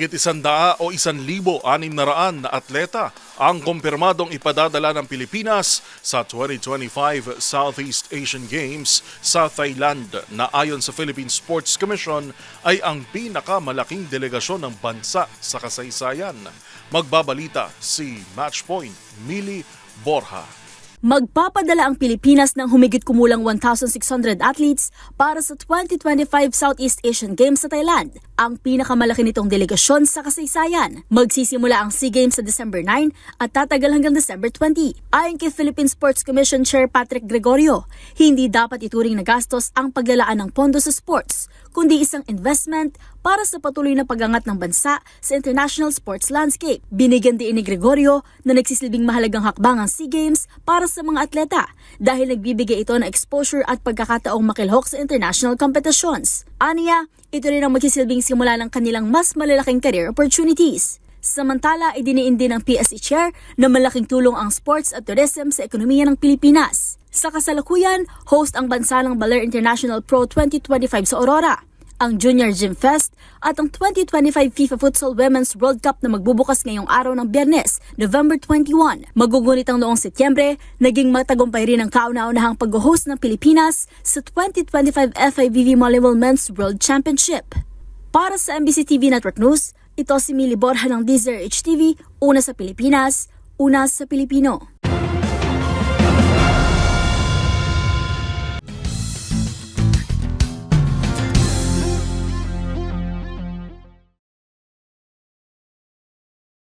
Mahigit 100,600 na atleta ang kumpirmadong ipadadala ng Pilipinas sa 2025 Southeast Asian Games sa Thailand na ayon sa Philippine Sports Commission ay ang pinakamalaking delegasyon ng bansa sa kasaysayan. Magbabalita si Matchpoint Mili Borja. Magpapadala ang Pilipinas ng humigit kumulang 1,600 athletes para sa 2025 Southeast Asian Games sa Thailand, ang pinakamalaki nitong delegasyon sa kasaysayan. Magsisimula ang SEA Games sa December 9 at tatagal hanggang December 20. Ayon kay Philippine Sports Commission Chair Patrick Gregorio, hindi dapat ituring na gastos ang paglalaan ng pondo sa sports, kundi isang investment para sa patuloy na pag-angat ng bansa sa international sports landscape. Binigyan din ni Gregorio na nagsisilbing mahalagang hakbang ang SEA Games para sa mga atleta dahil nagbibigay ito ng exposure at pagkakataong makilhok sa international competitions. Aniya, ito rin ang magsisilbing simula ng kanilang mas malalaking career opportunities. Samantala, idiniin din ng PSC Chair na malaking tulong ang sports at tourism sa ekonomiya ng Pilipinas. Sa kasalukuyan, host ang bansa ng Baler International Pro 2025 sa Aurora, ang Junior Gym Fest at ang 2025 FIFA Futsal Women's World Cup na magbubukas ngayong araw ng Biyernes, November 21. Magugunit ang noong Setyembre, naging matagumpay rin ang kauna-unahang pag-host ng Pilipinas sa 2025 FIVB Volleyball Men's World Championship. Para sa MBC TV Network News, ito si Mili Borja ng DZRH TV, una sa Pilipinas, una sa Pilipino.